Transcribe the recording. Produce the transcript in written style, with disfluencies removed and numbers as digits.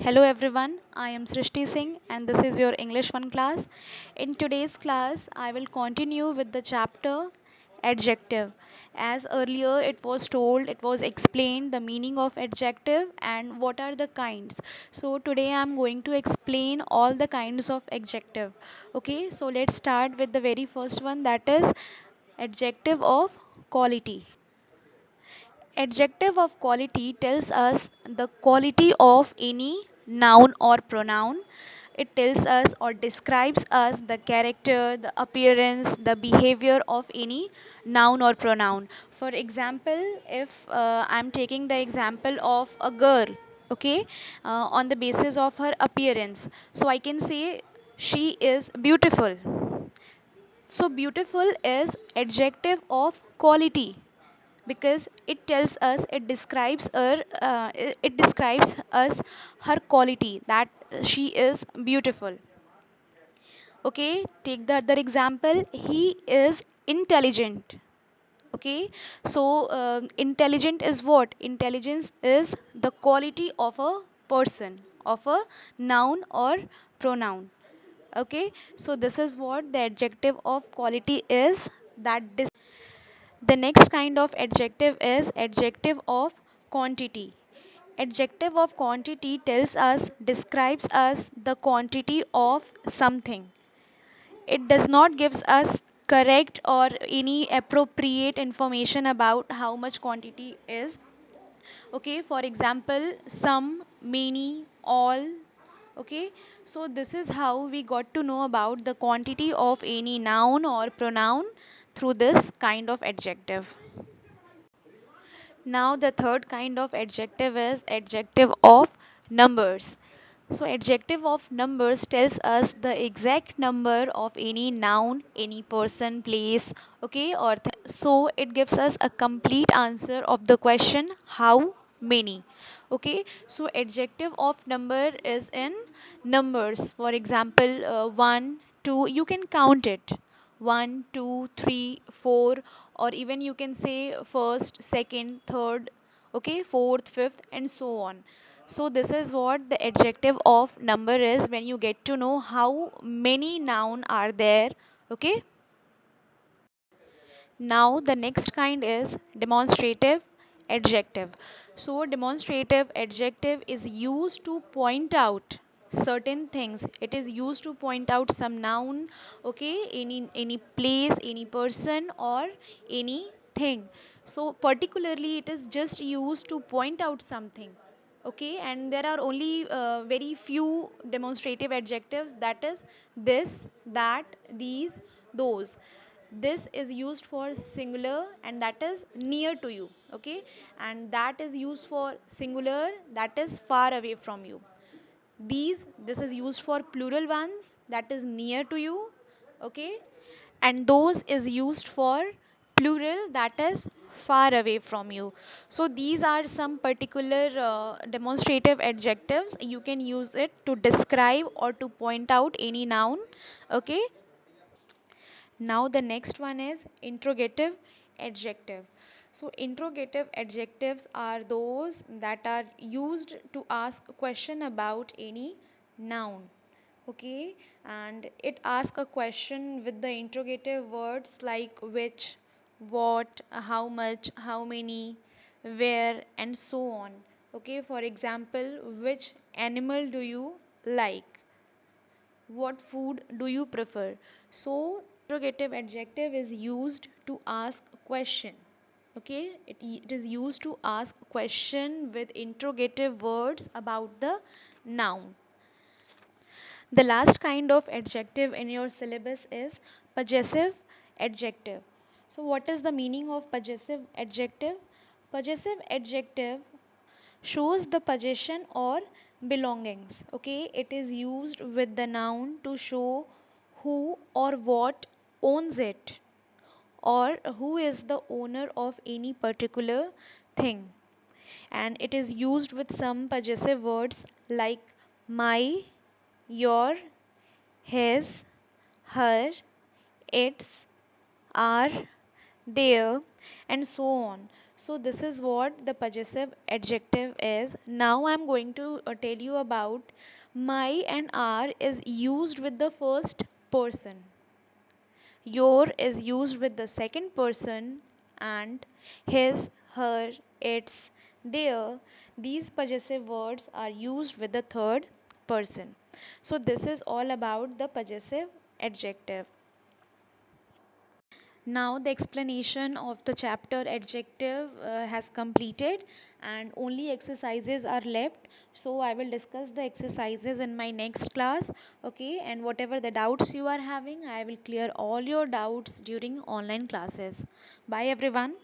Hello everyone, I am Srishti Singh and this is your English 1 class. In today's class, I will continue with the chapter adjective. As earlier it was told, it was explained the meaning of adjective and what are the kinds. So today I am going to explain all the kinds of adjective. Okay, so let's start with the very first one, that is adjective of quality. Adjective of quality tells us the quality of any noun or pronoun. It tells us or describes us the character, the appearance, the behavior of any noun or pronoun. For example, if I'm taking the example of a girl, okay, on the basis of her appearance, so I can say she is beautiful. So beautiful is adjective of quality because it tells us, it describes us her quality, that she is beautiful. Okay, take the other example, he is intelligent. Okay, so intelligent is what? Intelligence is the quality of a person, of a noun or pronoun. Okay, so this is what the adjective of quality is. The next kind of adjective is adjective of quantity. Adjective of quantity tells us, describes us the quantity of something. It does not gives us correct or any appropriate information about how much quantity is. Okay, for example, some, many, all. Okay, so this is how we got to know about the quantity of any noun or pronoun through this kind of adjective. Now the third kind of adjective is adjective of numbers. So adjective of numbers tells us the exact number of any noun, any person, place, okay, or so it gives us a complete answer of the question how many. Okay, so adjective of number is in numbers. For example, 1, 2, you can count it. 1, 2, 3, 4, or even you can say first, second, third, okay, fourth, fifth, and so on. So this is what the adjective of number is, when you get to know how many noun are there. Okay, now the next kind is demonstrative adjective. So demonstrative adjective is used to point out certain things. It is used to point out some noun, okay, any place, any person, or anything. So particularly it is just used to point out something. Okay, and there are only very few demonstrative adjectives, that is this, that, these, those. This is used for singular and that is near to you. Okay, and that is used for singular, that is far away from you. This is used for plural ones, that is near to you. Okay, and those is used for plural, that is far away from you. So these are some particular demonstrative adjectives. You can use it to describe or to point out any noun. Okay, now the next one is interrogative adjective. So interrogative adjectives are those that are used to ask a question about any noun. Okay, and it asks a question with the interrogative words like which, what, how much, how many, where, and so on. Okay, for example, which animal do you like? What food do you prefer? So interrogative adjective is used to ask a question. Okay, it is used to ask a question with interrogative words about the noun. The last kind of adjective in your syllabus is possessive adjective. So what is the meaning of possessive adjective? Possessive adjective shows the possession or belongings. Okay, it is used with the noun to show who or what owns it, or who is the owner of any particular thing. And it is used with some possessive words like my, your, his, her, its, our, their, and so on. So this is what the possessive adjective is. Now I'm going to tell you about my and our is used with the first person. Your is used with the second person, and his, her, its, their. These possessive words are used with the third person. So this is all about the possessive adjective. Now the explanation of the chapter adjective has completed and only exercises are left. So I will discuss the exercises in my next class. Okay, and whatever the doubts you are having, I will clear all your doubts during online classes. Bye everyone.